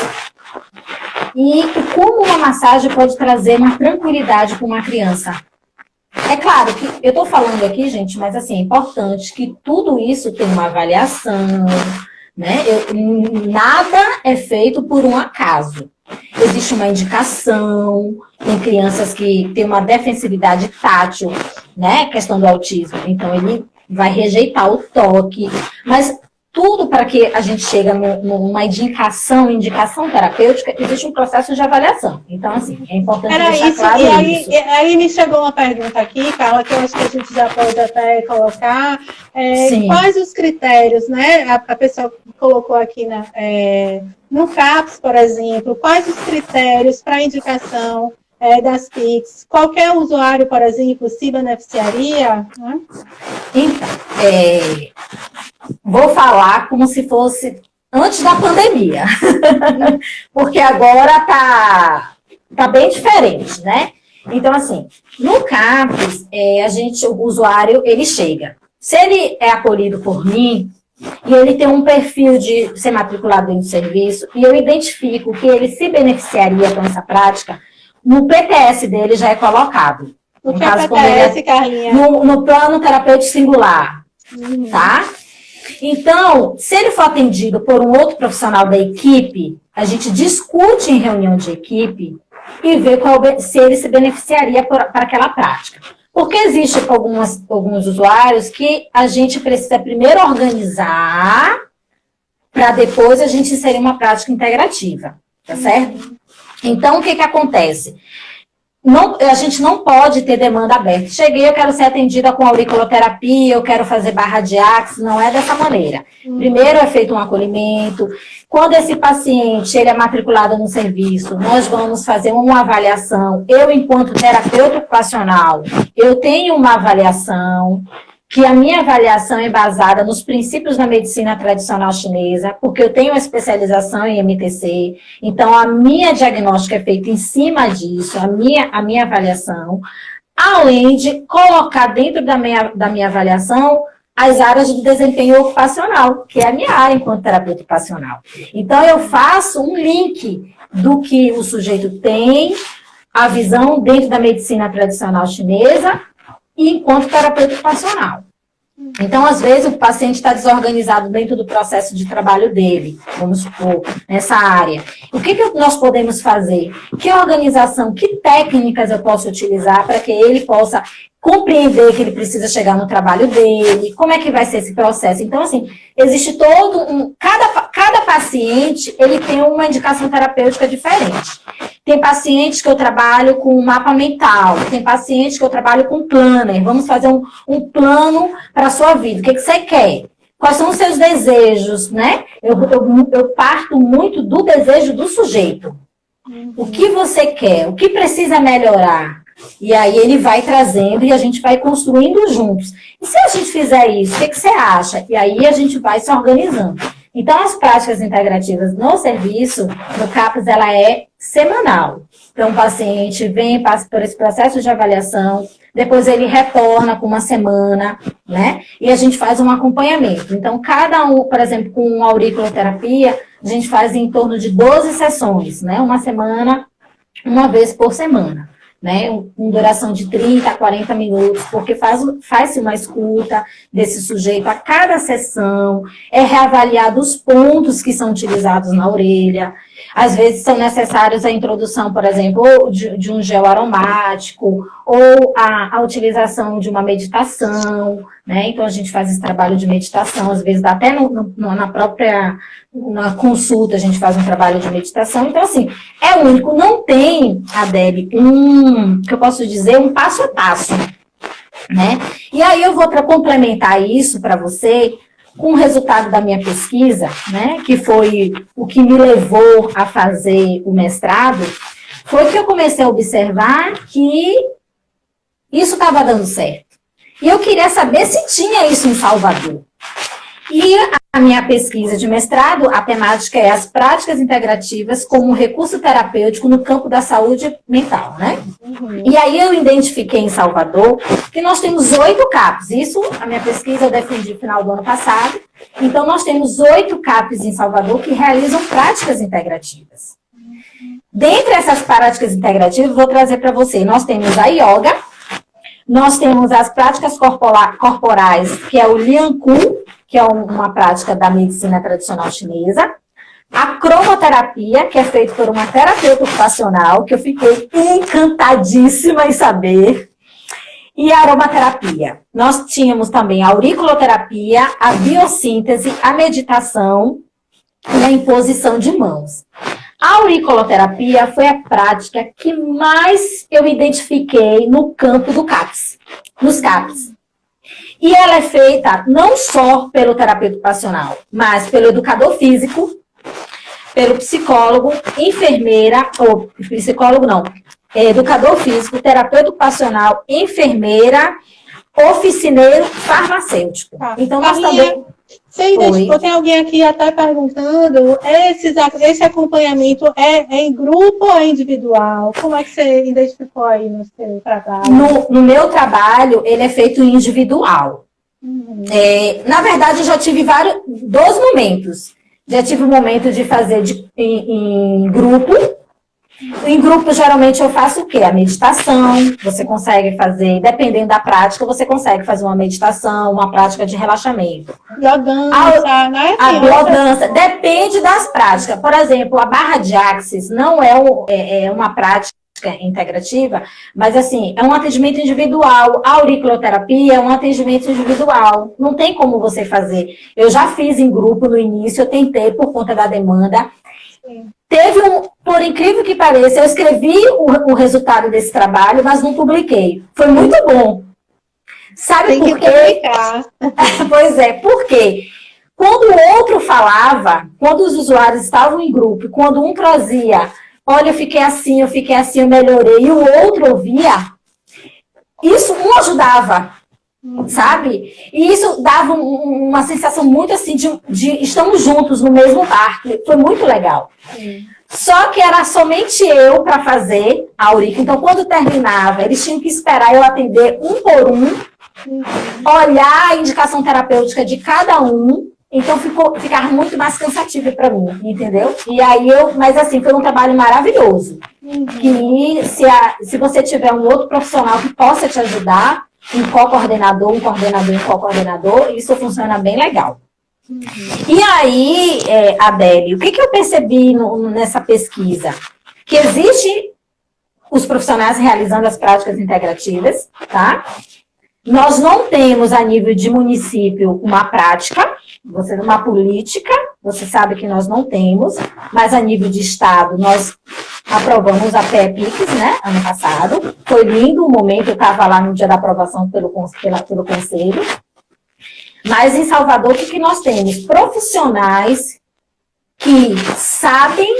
e como uma massagem pode trazer uma tranquilidade para uma criança. É claro que eu estou falando aqui, gente, mas assim, é importante que tudo isso tenha uma avaliação, né? Nada é feito por um acaso. Existe uma indicação, tem crianças que têm uma defensividade tátil, né? Questão do autismo, então ele vai rejeitar o toque, mas tudo para que a gente chegue numa indicação terapêutica, existe um processo de avaliação. Então, assim, é importante deixar claro isso. E aí me chegou uma pergunta aqui, Carla, que eu acho que a gente já pode até colocar. Quais os critérios, né? A pessoa colocou aqui no CAPS, por exemplo, quais os critérios para indicação das PICs? Qualquer usuário, por exemplo, se beneficiaria? Né? Então, vou falar como se fosse antes da pandemia, porque agora tá bem diferente, né? Então, assim, no CAPS, o usuário, ele chega. Se ele é acolhido por mim, e ele tem um perfil de ser matriculado no serviço, e eu identifico que ele se beneficiaria com essa prática, no PTS dele já é colocado. O que é PTS, Carlinha? No plano terapêutico singular, tá? Então, se ele for atendido por um outro profissional da equipe, a gente discute em reunião de equipe e vê se ele se beneficiaria para aquela prática. Porque existe alguns usuários que a gente precisa primeiro organizar para depois a gente inserir uma prática integrativa, tá certo? Então, o que acontece? A gente não pode ter demanda aberta. Cheguei, eu quero ser atendida com auriculoterapia, eu quero fazer barra de axis, não é dessa maneira. Primeiro é feito um acolhimento. Quando esse paciente ele é matriculado no serviço, nós vamos fazer uma avaliação. Eu, enquanto terapeuta ocupacional, eu tenho uma avaliação, que a minha avaliação é baseada nos princípios da medicina tradicional chinesa, porque eu tenho uma especialização em MTC, então a minha diagnóstica é feita em cima disso, a minha avaliação, além de colocar dentro da minha avaliação as áreas de desempenho ocupacional, que é a minha área enquanto terapeuta ocupacional. Então, eu faço um link do que o sujeito tem, a visão dentro da medicina tradicional chinesa, enquanto terapeuta ocupacional. Então, às vezes, o paciente está desorganizado dentro do processo de trabalho dele, vamos supor, nessa área. O que nós podemos fazer? Que organização, que técnicas eu posso utilizar para que ele possa compreender que ele precisa chegar no trabalho dele, como é que vai ser esse processo? Então, assim, existe cada paciente, ele tem uma indicação terapêutica diferente. Tem pacientes que eu trabalho com mapa mental, tem pacientes que eu trabalho com planner. Vamos fazer um plano para a sua vida. O que você quer? Quais são os seus desejos, né? Eu parto muito do desejo do sujeito. O que você quer? O que precisa melhorar? E aí ele vai trazendo e a gente vai construindo juntos. E se a gente fizer isso, o que você acha? E aí a gente vai se organizando. Então, as práticas integrativas no serviço, no CAPS, ela é semanal. Então, o paciente vem, passa por esse processo de avaliação, depois ele retorna com uma semana, né? E a gente faz um acompanhamento. Então, cada um, por exemplo, com auriculoterapia, a gente faz em torno de 12 sessões, né? Uma semana, uma vez por semana. Né, com duração de 30 a 40 minutos, porque faz-se uma escuta desse sujeito a cada sessão, é reavaliado os pontos que são utilizados na orelha, às vezes são necessários a introdução, por exemplo, ou de um gel aromático, ou a utilização de uma meditação, né, então a gente faz esse trabalho de meditação, às vezes até na consulta a gente faz um trabalho de meditação. Então, assim, é único. Não tem, Adeb, que eu posso dizer, um passo a passo, né? E aí eu vou complementar isso para você com o resultado da minha pesquisa, né? Que foi o que me levou a fazer o mestrado, foi que eu comecei a observar que isso estava dando certo. E eu queria saber se tinha isso em Salvador. E a minha pesquisa de mestrado, a temática é as práticas integrativas como recurso terapêutico no campo da saúde mental, né? E aí eu identifiquei em Salvador que nós temos 8 CAPs. Isso, a minha pesquisa eu defendi no final do ano passado. Então, nós temos 8 CAPs em Salvador que realizam práticas integrativas. Dentre essas práticas integrativas, vou trazer para você, nós temos a yoga, nós temos as práticas corporais, que é o Lian Kun, que é uma prática da medicina tradicional chinesa, a cromoterapia, que é feita por uma terapeuta ocupacional, que eu fiquei encantadíssima em saber, e a aromaterapia. Nós tínhamos também a auriculoterapia, a biossíntese, a meditação e a imposição de mãos. A auriculoterapia foi a prática que mais eu identifiquei no campo do CAPS, nos CAPS. E ela é feita não só pelo terapeuta ocupacional, mas pelo educador físico, pelo psicólogo, enfermeira, ou psicólogo não, educador físico, terapeuta ocupacional, enfermeira, oficineiro, farmacêutico. Tá. Então, nós também... Você identificou, tem alguém aqui até perguntando, esse acompanhamento é em grupo ou é individual? Como é que você identificou aí no seu trabalho? No meu trabalho, ele é feito individual. Na verdade, eu já tive dois momentos. Já tive o momento de fazer em grupo. Em grupo, geralmente, eu faço o quê? A meditação. Você consegue fazer, dependendo da prática, você consegue fazer uma meditação, uma prática de relaxamento. Biodança, né? A biodança, depende das práticas. Por exemplo, a barra de axis não é uma prática integrativa, mas assim, é um atendimento individual. A auriculoterapia é um atendimento individual. Não tem como você fazer. Eu já fiz em grupo no início, eu tentei por conta da demanda. Teve por incrível que pareça, eu escrevi o resultado desse trabalho, mas não publiquei. Foi muito bom. Sabe por quê? Pois é, por quê? Quando o outro falava, quando os usuários estavam em grupo, quando um trazia, olha, eu fiquei assim, eu melhorei, e o outro ouvia, isso um ajudava, sabe? E isso dava uma sensação muito assim de estamos juntos no mesmo barco. Foi muito legal. Só que era somente eu para fazer a auriculo. Então, quando terminava, eles tinham que esperar eu atender um por um, olhar a indicação terapêutica de cada um. Então, ficava muito mais cansativo para mim, entendeu? E aí mas assim, foi um trabalho maravilhoso. Que se você tiver um outro profissional que possa te ajudar, um co-coordenador, isso funciona bem legal. E aí, Adele, o que eu percebi nessa pesquisa? Que existe os profissionais realizando as práticas integrativas, tá? Nós não temos, a nível de município, uma prática, uma política, você sabe que nós não temos, mas a nível de estado, nós aprovamos a PEPIX, né, ano passado. Foi lindo o momento, eu estava lá no dia da aprovação pelo conselho. Mas em Salvador, o que nós temos? Profissionais que sabem,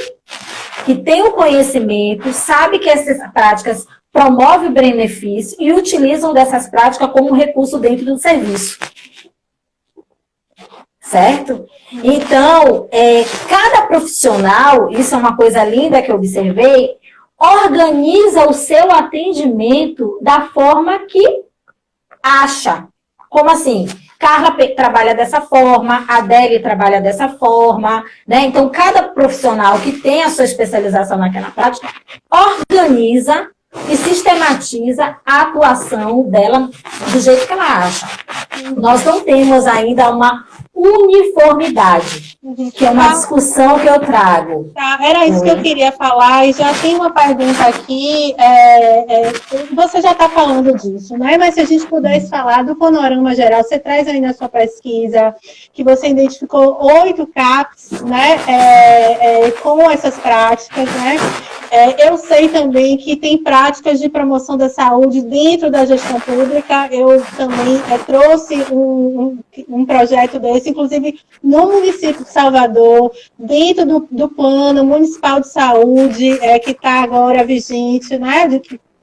que têm o conhecimento, sabem que essas práticas promovem o benefício e utilizam dessas práticas como recurso dentro do serviço. Certo? Então, cada profissional, isso é uma coisa linda que eu observei, organiza o seu atendimento da forma que acha. Como assim? Carla trabalha dessa forma, a Adele trabalha dessa forma, né? Então, cada profissional que tem a sua especialização naquela prática organiza e sistematiza a atuação dela do jeito que ela acha. Nós não temos ainda uma uniformidade, que é uma discussão que eu trago. Tá, era isso que eu queria falar, e já tem uma pergunta aqui, você já está falando disso, né? Mas se a gente pudesse falar do panorama geral, você traz aí na sua pesquisa que você identificou 8 CAPs, né, com essas práticas, né? Eu sei também que tem práticas de promoção da saúde dentro da gestão pública. Eu também trouxe um projeto desse, inclusive no município de Salvador, dentro do plano municipal de saúde, que está agora vigente, né?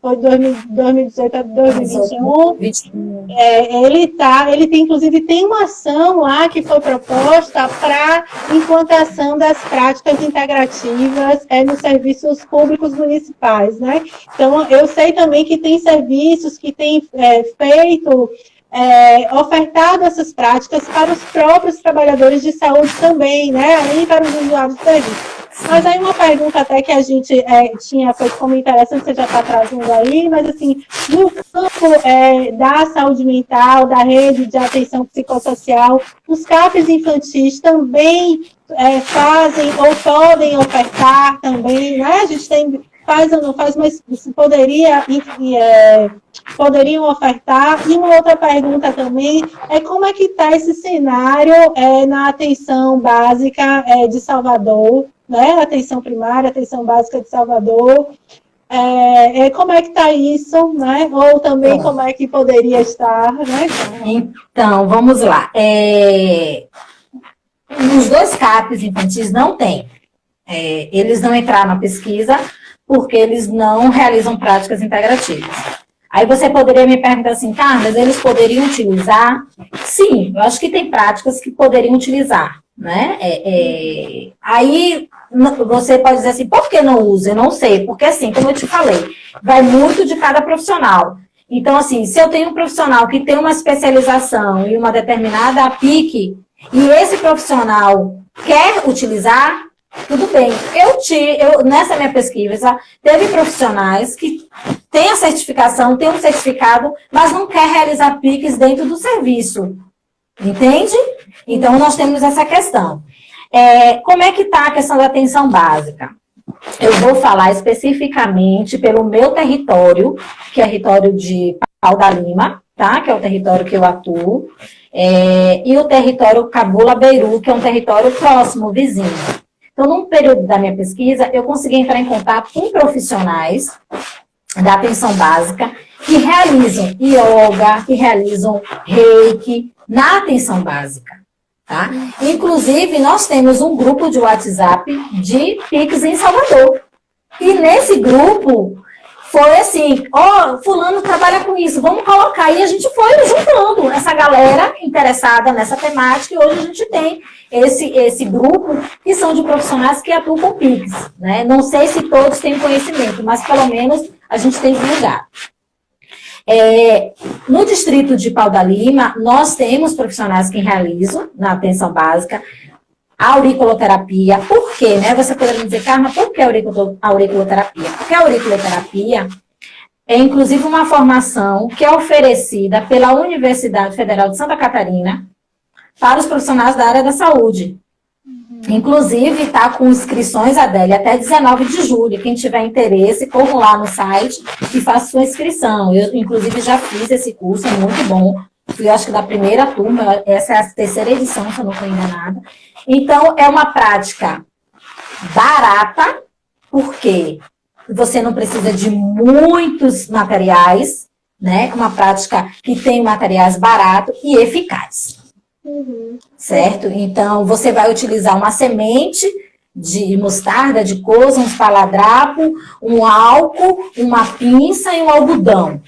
Foi de 2018 a 2021. Ele tem, inclusive, tem uma ação lá que foi proposta para implantação das práticas integrativas nos serviços públicos municipais, né? Então, eu sei também que tem serviços que têm ofertado essas práticas para os próprios trabalhadores de saúde também, né? Além para os usuários do serviço. Mas aí uma pergunta até que a gente tinha feito como interessante, você já está trazendo aí, mas assim, no campo da saúde mental, da rede de atenção psicossocial, os CAPs infantis também fazem ou podem ofertar também, né? A gente tem, faz ou não faz, mas poderiam ofertar. E uma outra pergunta também é como é que está esse cenário na atenção básica de Salvador, né? Atenção primária, atenção básica de Salvador. Como é que está isso, né? Ou também como é que poderia estar, né? Então, vamos lá. Os 2 CAPs infantis não tem. Eles não entraram na pesquisa porque eles não realizam práticas integrativas. Aí você poderia me perguntar assim, Carlos, eles poderiam utilizar? sim, eu acho que tem práticas que poderiam utilizar, né? Aí você pode dizer assim, por que não usa? Eu não sei, porque assim, como eu te falei, vai muito de cada profissional. Então, assim, se eu tenho um profissional que tem uma especialização em uma determinada PIC, e esse profissional quer utilizar, tudo bem. Nessa minha pesquisa, teve profissionais que têm a certificação, têm um certificado, mas não quer realizar PICs dentro do serviço. Entende? Então, nós temos essa questão. Como é que está a questão da atenção básica? Eu vou falar especificamente pelo meu território, que é o território de Pau da Lima, tá? Que é o território que eu atuo, e o território Cabula Beiru, que é um território próximo, vizinho. Então, num período da minha pesquisa, eu consegui entrar em contato com profissionais da atenção básica que realizam yoga, que realizam reiki na atenção básica. Tá? Inclusive, nós temos um grupo de WhatsApp de PICs em Salvador. E nesse grupo, foi assim, fulano trabalha com isso, vamos colocar. E a gente foi juntando essa galera interessada nessa temática, e hoje a gente tem esse grupo que são de profissionais que atuam com PICs. Né? Não sei se todos têm conhecimento, mas pelo menos a gente tem divulgado. No distrito de Pau da Lima, nós temos profissionais que realizam, na atenção básica, a auriculoterapia. Por quê? Né? Você poderia me dizer, Carla, por que a auriculoterapia? Porque a auriculoterapia é, inclusive, uma formação que é oferecida pela Universidade Federal de Santa Catarina para os profissionais da área da saúde. Inclusive, está com inscrições, Adélia, até 19 de julho. Quem tiver interesse, corra lá no site e faça sua inscrição. Eu, inclusive, já fiz esse curso, é muito bom. Fui, acho que, da primeira turma, essa é a terceira edição, se eu não estou enganada. Então, é uma prática barata, porque você não precisa de muitos materiais, né? Uma prática que tem materiais baratos e eficazes. Certo? Então, você vai utilizar uma semente de mostarda, de couve, um espaladrapo, um álcool, uma pinça e um algodão,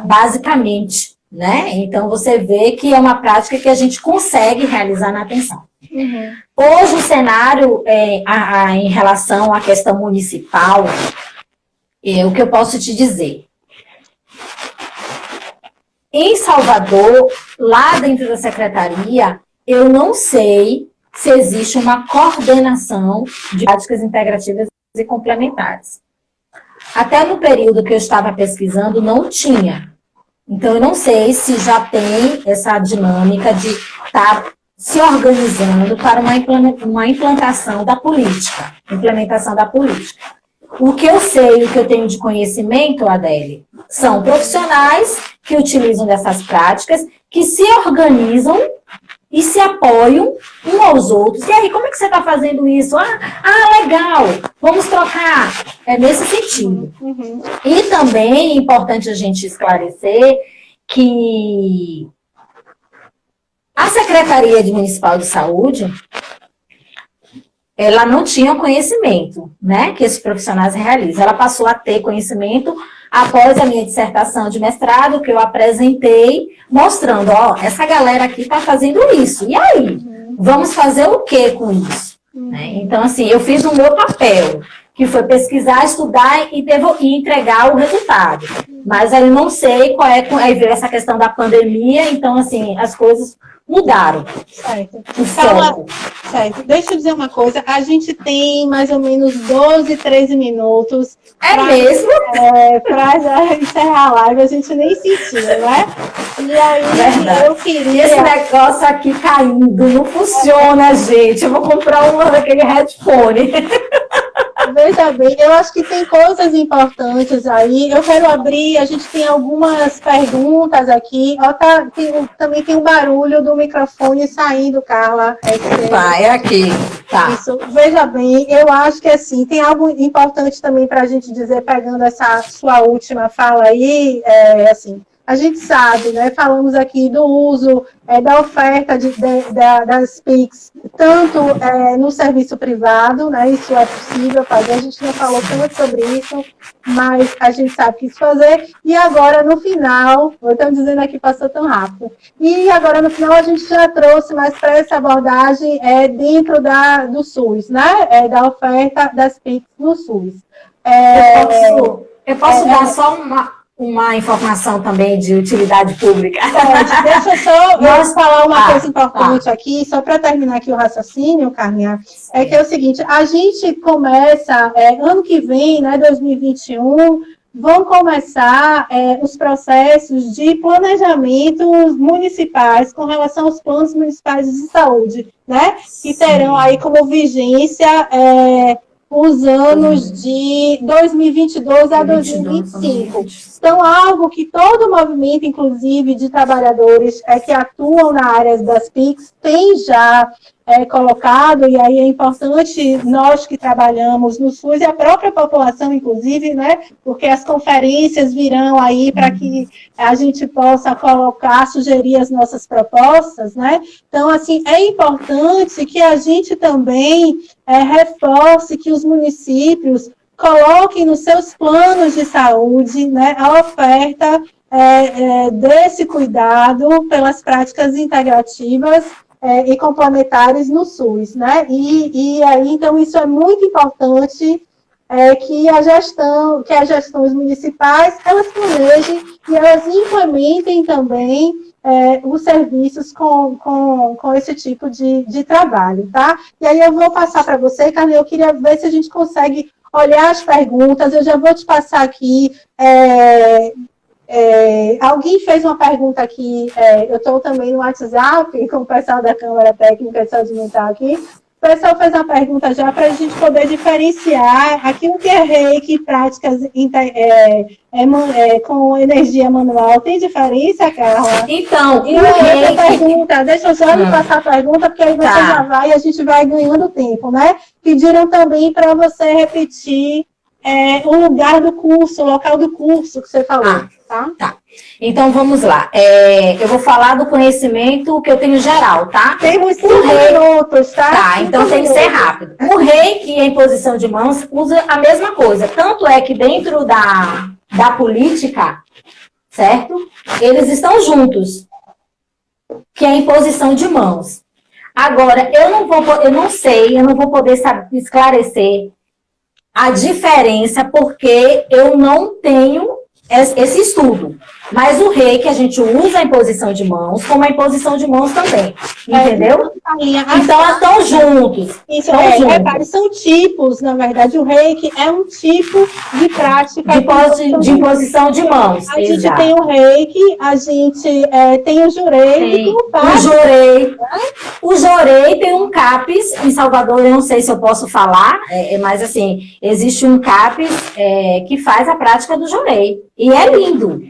basicamente, né? Então, você vê que é uma prática que a gente consegue realizar na atenção. Hoje, o cenário em relação à questão municipal, o que eu posso te dizer? Em Salvador, lá dentro da secretaria, eu não sei se existe uma coordenação de práticas integrativas e complementares. Até no período que eu estava pesquisando, não tinha. Então, eu não sei se já tem essa dinâmica de estar se organizando para uma implantação da política, implementação da política. O que eu sei, o que eu tenho de conhecimento, Adélia, são profissionais que utilizam dessas práticas, que se organizam e se apoiam uns aos outros. E aí, como é que você está fazendo isso? Legal, vamos trocar. É nesse sentido. E também é importante a gente esclarecer que a Secretaria Municipal de Saúde, ela não tinha conhecimento, né, que esses profissionais realizam. Ela passou a ter conhecimento após a minha dissertação de mestrado, que eu apresentei, mostrando, essa galera aqui está fazendo isso. E aí? Vamos fazer o que com isso? Né? Então, assim, eu fiz o meu papel, que foi pesquisar, estudar e entregar o resultado. Mas aí eu não sei qual é, aí veio essa questão da pandemia, então, assim, as coisas mudaram. Certo. Certo. Deixa eu dizer uma coisa. A gente tem mais ou menos 12, 13 minutos. Mesmo? Para encerrar a live, a gente nem sentiu, né? E aí, eu queria... Esse negócio aqui caindo, não funciona, gente. Eu vou comprar daquele headphone. Veja bem, eu acho que tem coisas importantes aí. Eu quero abrir, a gente tem algumas perguntas aqui. Também tem um barulho do microfone saindo, Carla. É aqui. Tá. Isso. Veja bem, eu acho que assim, tem algo importante também para a gente dizer, pegando essa sua última fala aí, assim, a gente sabe, né, falamos aqui do uso da oferta das PICs, tanto no serviço privado, né, isso é possível fazer, a gente não falou tanto sobre isso, mas a gente sabe que isso fazer, e agora no final, estamos dizendo aqui, passou tão rápido, e agora no final a gente já trouxe mais para essa abordagem dentro do SUS, né, da oferta das PICs no SUS. Eu posso dar só uma informação também de utilidade pública? Deixa eu só falar uma coisa importante aqui, só para terminar aqui o raciocínio, Carminha, é que é o seguinte, a gente começa, ano que vem, né, 2021, vão começar os processos de planejamento municipais com relação aos planos municipais de saúde, né, que terão aí como vigência os anos de 2022 a 2025. Então, algo que todo movimento, inclusive de trabalhadores que atuam na área das PICs, tem já colocado, e aí é importante nós que trabalhamos no SUS e a própria população, inclusive, né, porque as conferências virão aí para que a gente possa colocar, sugerir as nossas propostas, né? Então, assim, é importante que a gente também reforce que os municípios coloquem nos seus planos de saúde, né, a oferta desse cuidado pelas práticas integrativas e complementares no SUS, né? E aí, então, isso é muito importante que as gestões municipais, elas planejem e elas implementem também os serviços com esse tipo de trabalho, tá? E aí eu vou passar para você, Carmen, eu queria ver se a gente consegue olhar as perguntas, eu já vou te passar aqui. Alguém fez uma pergunta aqui, eu estou também no WhatsApp com o pessoal da Câmara Técnica de Saúde Mental aqui. O pessoal fez uma pergunta já para a gente poder diferenciar aquilo que é reiki, práticas com energia manual. Tem diferença, Carla? Então, e reiki... pergunta, deixa eu só me passar a pergunta, porque aí você já vai e a gente vai ganhando tempo, né? Pediram também para você repetir o lugar do curso, o local do curso que você falou. Tá. Então, vamos lá. Eu vou falar do conhecimento que eu tenho geral, tá? Temos 5 minutos, tá? Tá, então tem que ser rápido. O reiki, em posição de mãos, usa a mesma coisa. Tanto é que dentro da política, certo? Eles estão juntos, que é em posição de mãos. Agora, eu não vou poder esclarecer a diferença, porque eu não tenho esse estudo. Mas o reiki a gente usa em posição de mãos, como em posição de mãos também. Entendeu? Então, elas estão juntos. Isso, repare, são tipos, na verdade, o reiki é um tipo de prática. De imposição de mãos. A gente tem o reiki, a gente tem o jurei. O jurei tem um CAPES, em Salvador, eu não sei se eu posso falar, mas assim, existe um CAPES que faz a prática do jurei. E é lindo,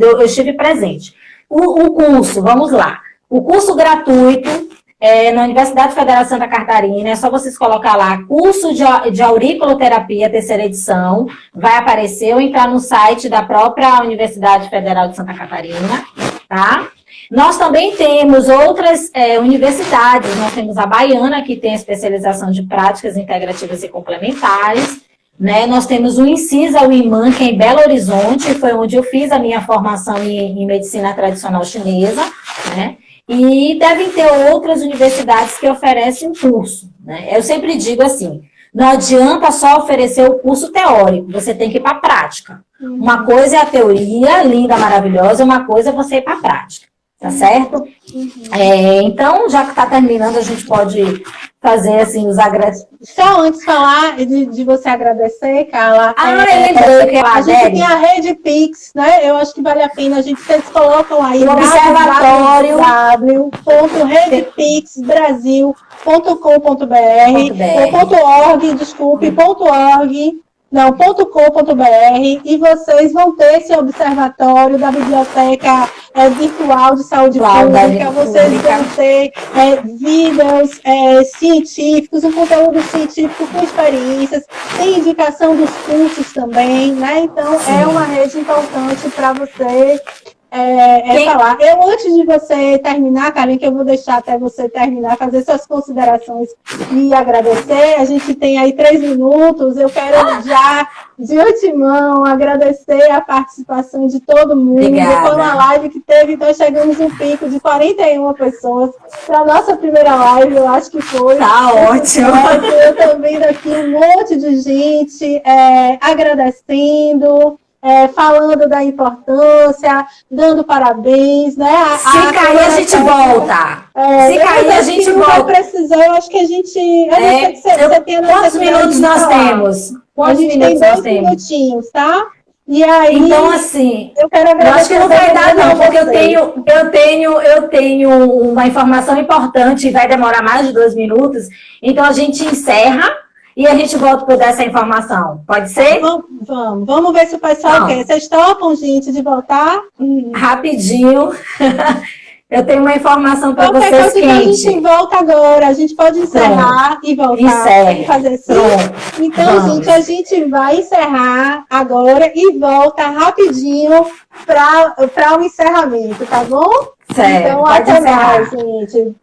eu estive presente. O curso, vamos lá. O curso gratuito na Universidade Federal de Santa Catarina, é só vocês colocar lá, curso de auriculoterapia, 3ª edição, vai aparecer, ou entrar no site da própria Universidade Federal de Santa Catarina, tá? Nós também temos outras universidades, nós temos a Baiana, que tem a especialização de práticas integrativas e complementares, né? Nós temos o INCISA, o IMAN, que é em Belo Horizonte, foi onde eu fiz a minha formação em medicina tradicional chinesa, né? E devem ter outras universidades que oferecem um curso, né? Eu sempre digo assim, não adianta só oferecer o curso teórico, você tem que ir para a prática. Uma coisa é a teoria, linda, maravilhosa, uma coisa é você ir para a prática, tá certo? Então, já que está terminando, a gente pode fazer assim os agradecimentos. Só antes de falar de você agradecer, Carla. Eu lembrei que a gente tem a rede Pix, né? Eu acho que vale a pena, vocês colocam aí o observatório www.redepixbrasil.com.br .org, e vocês vão ter esse observatório da Biblioteca Virtual de Saúde Pública, vocês vão ter vídeos científicos, um conteúdo científico com experiências, tem indicação dos cursos também, né? Então, é uma rede importante para você falar. Antes de você terminar, Karen, que eu vou deixar até você terminar, fazer suas considerações e agradecer, a gente tem aí 3 minutos, eu quero já, de antemão, agradecer a participação de todo mundo. Obrigada. Foi uma live que teve, então chegamos um pico de 41 pessoas. Para a nossa primeira live, eu acho que foi. Tá ótimo. Eu estou vendo aqui um monte de gente agradecendo, falando da importância, dando parabéns, né? Se cair, a gente volta. Se cair, a gente volta. Não vai precisar, eu acho que a gente... Quantos minutos nós temos? A gente tem 2 minutinhos, tá? E aí, então, assim, eu quero agradecer. Eu acho que não vai dar, não, porque eu tenho uma informação importante e vai demorar mais de 2 minutos. Então, a gente encerra e a gente volta para dar essa informação. Pode ser? Vamos ver se o pessoal quer. Vocês topam, gente, de voltar? Rapidinho. Eu tenho uma informação para vocês, quente. A gente volta agora. A gente pode encerrar e voltar. Encerra. Fazer assim. Então, gente, a gente vai encerrar agora e volta rapidinho para o encerramento, tá bom? Certo. Então, até mais, gente.